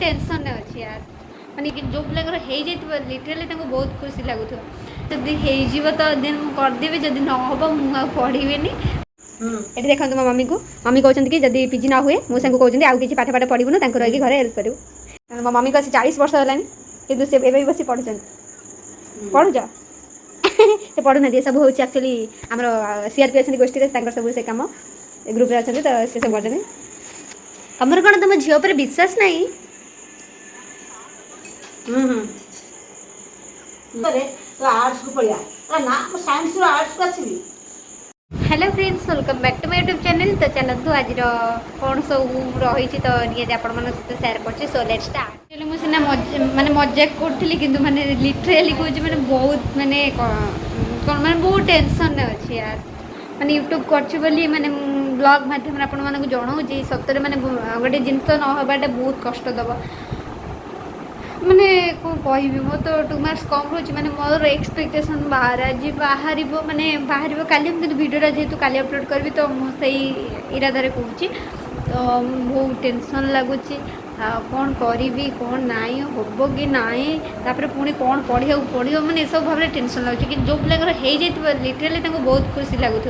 Tension अच्छी यार माने कि जो पिला लिटराली बहुत खुशी लगुथ जदि तो दिन मुझे करदेवी जदि न हम मुझे पढ़ी ये देखो मो मम्मी को मम्मी कहते कि जब पीजी ना हुए मुझे कहते आउ कि पाठ पाठ पढ़ून रही घर हेल्प करूँ मो मम्मी को 40 वर्ष है कि बस पढ़ुं पढ़ुच से पढ़ुना सब हूँ एक्चुअली आम सीआरपी अच्छे गोष्ठी सब से कम ग्रुप अच्छा तो सी सब कर तुमर कौन तुम झील पर विश्वास नहीं आर्ट्स को पढ़िया ना साइंस आर्ट्स को आसबि hello friends welcome back to my YouTube channel तो चलतु आज कौन सब रही तो निहत आपण सहित सेयार कर सो लेट्स स्टार्ट एक्चुअली मुझे सीना माने मजाक करी कि माने लिटराली कहूँ मैंने बहुत माने कौन माने बहुत टेंशन अच्छी यार माने यूट्यूब करी माने ब्लॉग माध्यम आपण मानक जनाऊँगी सतरे माने गोटे जिनस नहबाटा बहुत कष्ट दब माने कौन कह मो तो 2 मार्क्स कम रोचे माने मोर एक्सपेक्टेशन बाहर आज बाहर माने बाहर काली भिडियोटा जेहेतु काली अपलोड करी तो मुझे इरादे कहूँ तो बहुत टेंशन लगुच कौन करी कौन नाई हम कि नाई पुणी कौन पढ़ा पड़ो मैंने सब भाव में टेंशन लगुच कि जो पिला लिटराली बहुत खुशी लगुथ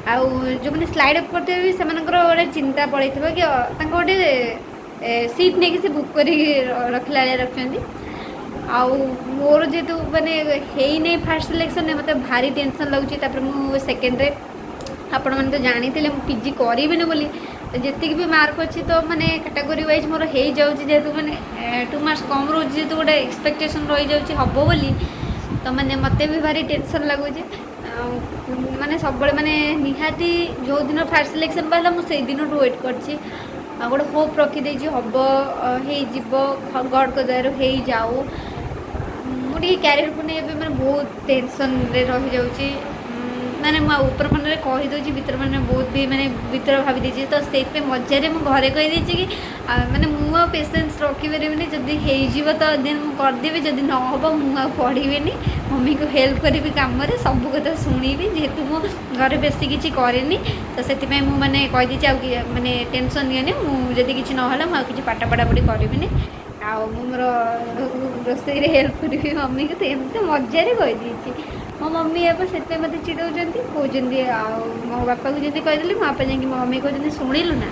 आउ जो मैंने स्लाइड अप करते भी से गोटे चिंता पड़े कि गोटे सीट नहीं कि बुक कर रखला रखुच्च आउ मोर जेहेतु माने नहीं फास्ट सिलेक्शन मत भारी टेंशन लगुच मु सेकेंड रे आपण मैंने तो जानी थे पीजी करी बोली जी भी मार्क अच्छी तो माने कैटेगरी वाइज मोर हो जाऊँगी जेहेतु मैंने 2 मार्क्स कम रोज जेहेतु गोटे एक्सपेक्टेशन रही जाऊँगी हम बोली तो मैंने मत भी भारी टेंशन लगुच माने सब माने निहाती जो दिन फास्ट सिलेक्शन बाहर मुझे दिन वेट कर गोटे होप रखीदे हम गॉड को दयार हो जाऊ मुझे क्यारियर को नहीं मैंने बहुत टेंशन रही जाऊँगी मैंने ऊपर मन में कहीदे भर मैंने बहुत भी मैंने भर भावी देती तो से मजारे मुझे कहीदे कि मैंने मुझे पेसेंस रखिपारे जब हो तो दिन मुझे करदेवी जब न हम मुझे पढ़ी मम्मी को हेल्प करी कम सब कथा शुणी जेहेतु मो घर बेस किसी कैनि तो से मैंने कहीदे मैंने टेंशन नियनि मुझे किसी ना मुझे पाठ पढ़ापढ़ी करी मोर रोसई हेल्प करी मम्मी को तो एमती मजारे कहीदे मो मम्मी अब से मत चिड़ौं कहते मो बापा को जब कहीदेली मो बापा जा मो मम्मी कहते शुणिलु ना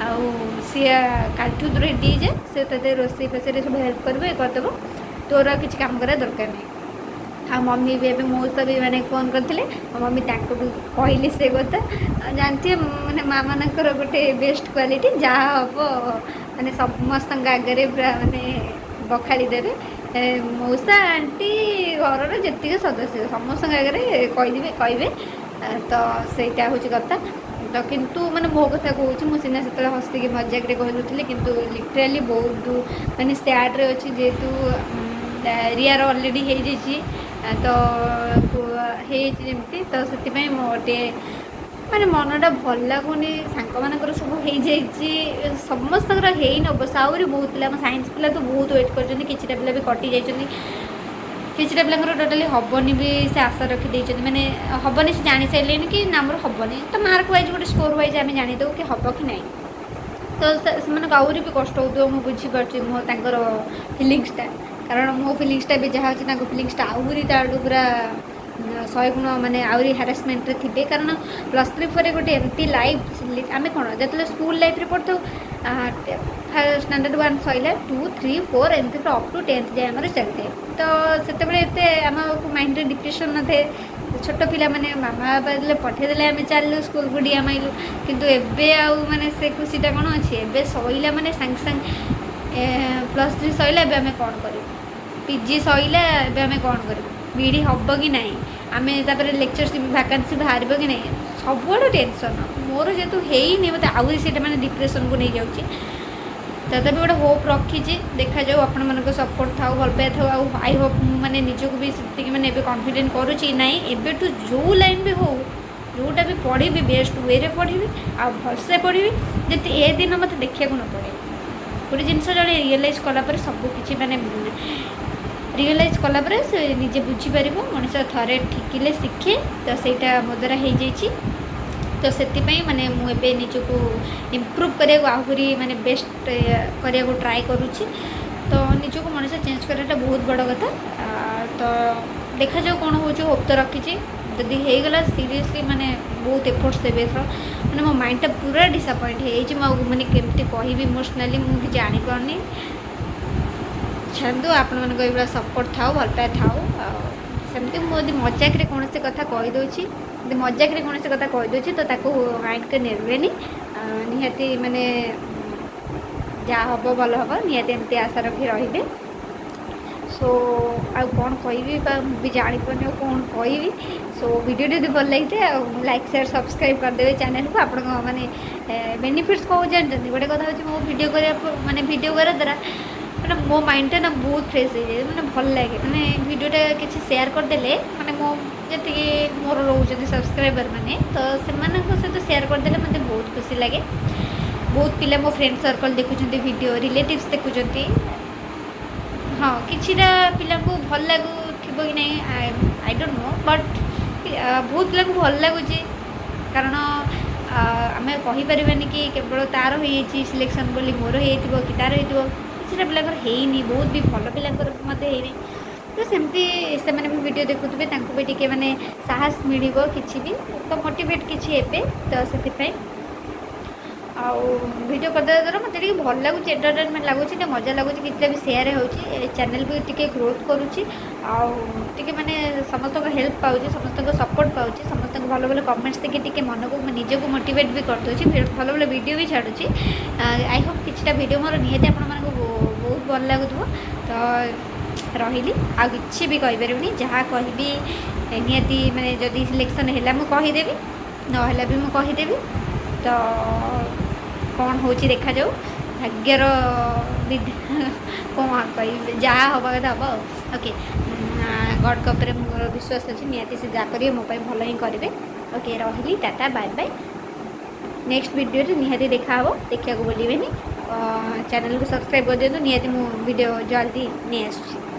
आउ सी काठू रेडी जाए से ते रोसई फोसई सब हेल्प करदेव तोर किसी काम करा दरकार नहीं आ मम्मी भी एवं मौसा भी मैंने फोन करते मम्मी भी कहली से कथा जानते मैंने माँ मानकर गोटे बेस्ट क्वालिटी जहाँ हम मैंने समस्त आगे पूरा मैंने बखाड़ी देवे मौसा आंटी घर जी सदस्य समस्त आगे कहे तो सहीटा हूँ कथा तो किंतु मैंने मो कथा कहूँ मुझे से हसिक मजाक कहूँ कि लिटराली बहुत मैंने स्टार्ट अच्छी जेहेतु रियार अलरेडी हो जाइए तो होमती तो से मोटे माने मनटा भल लगुनि सांक मानकर सब हो जाइए समस्त हो न बस आहरी बहुत पिला साइंस पिला तो बहुत वेट कर किसी पिला भी कटि जाइए किसी पिला टोटाली हेनी भी से आशा रखीदे मैंने हेनी से जानी सारे कि नाम हेनी तो मार्क वाइज गोटे स्कोर वाइज आम जानीदे कि हम कि नहीं तो से आहरी भी कष्ट हो मुझे बुझीपार मोर फिलिंगसटा कारण मो फिलिंगसटा भी जहाँ अच्छी फिलिंगसटा आहरी ताड़ू पूरा 100 गुण माने आहरी हारासमेंट थे कारण +3 पर गोटे एमती लाइफ आम कौन जो स्कूल लाइफ रे पढ़ता स्टैंडर्ड 1 सैला 2 3 4 एमती अप टू 10th जाए आम चलते तो से आम माइंड रे डिप्रेशन न थे छोट पिला माने मामा बाबा पठेदेले आम चलू स्कूल को डिया माइलु किंतु एबे आउ माने से खुशीटा कौन अच्छे एबे सैला माने सांग सांग +3 सैला एबे आम कौन करूँ पीजी सैला एबे आम कौन करूँ बीड़ी हम कि ना आम लेक्चर भैकेंसी बाहर कि नहीं सब टेंशन मोर जेहतु है मत आउरी से मैंने डिप्रेशन को नहीं जाऊँगी तथा भी गोटे होप रखी देखा जाऊ आपण मान सपोर्ट था भल पाए था आई होप मैंने निजक भी से मैंने कॉन्फिडेंट करुच्ची नाई एबेठू जो लाइन भी हो जोटा भी पढ़ी बेस्ट वे रे पढ़ी आ भलसे पढ़ी जब ए दिन मत देखा न पड़े गोटे जिनस जड़े रियलाइज कलापर सबकि मैंने रियलाइज कलापर से निजे बुझीपार मनीष थे ठिकिले शिखे तो सहीटा मो द्वारा हो तो से माने मुझे निजको इम्प्रूव करने आहरी माने बेस्ट करने ट्राए करुँची तो निजको मनुष्य चेंज कराटा बहुत बड़ कथा तो देखा जाओ कौन हो होप तो रखी जदि हो गला सीरियसली माने बहुत एफर्ट्स देवे एथर मैंने मो माइंडटा पूरा डिसअपॉइंट हो मैंने केमती कह इमोशनाली मुझे जापारनी छाड़ू आपण मान सपोर्ट थाओ भल पाए थाओ सेमती मुझे मजाक कौन से कथा कहीदे मजाक कौन से कथा कहीदे तो माइंड के नेबे निहाती माने जहाँ हम भल हम निहाती एमती आशा रखी रे सो आ कौन कहि भी जापारे कौन कहि सो वीडियो यदि भल लगी लाइक शेयर सब्सक्राइब करदे चैनल को आप माने बेनिफिट्स कौन जानते गोटे कथा हूँ मो वीडियो कर माने वीडियो करा द्वारा मैंने मो माइंडटा ना बहुत फ्रेश हो जाए मैंने भल लगे मैंने वीडियोटा किसी शेयर करदे मैंने मो जी मोर रोच सब्सक्राइबर मैंने तो से सहित शेयर करदे मत बहुत खुशी लगे बहुत पिला मो फ्रेंड सर्कल देखुं वीडियो रिलेटिव्स देखुं हाँ किछिटा पिला को भल लगु थी कि नहीं आई डोंट नो बट बहुत पिला को भल लगुच कारण आम कहीपरानी कि केवल तार हो सिलेक्शन बोली मोर हो कि तार हो किसी पिलाकर हैनी बहुत भी भल पिलाकर मत हैनी तो सेमती से मैंने भी वीडियो देखुवे भी टी मैंने साहस मिल कि भी तो मोटिवेट किसी हे तो से वीडियो करदे द्वारा मत भल लगुच एंटरटेनमेंट लगुच मजा लगुच कि भी सेयार हो चैनल भी टी ग्रोथ करुच्ची आगे मैंने समस्त हेल्प पाऊँ समस्त सपोर्ट पाऊँ समस्त भल भल कमेंट्स देखिए मन को निजक मोटिवेट भी करदे भल भल वीडियो भी छाड़ुची आई होप किछटा वीडियो मोर निहाती आपण मानक बहुत भल लगुथबो तो रही आ किसी भी कहीपरि जहाँ कहि निहाती माने जदि सिलेक्शन है मुदेवी ना भी मुदेवी तो कौन हो देखा जाऊ भाग्यर कौन कह जहाँ हवा कथा हम ओके गॉड के ऊपर मोर विश्वास अच्छी निहाती से जहाँ करेंगे मो भल ही करेंगे ओके रही टाटा बाय बाय नेक्स्ट वीडियो निहाती देखा देखा बोलें चैनल को सब्सक्राइब कर दिखाँ निहाती मो वीडियो जल्दी नहीं आसूँ।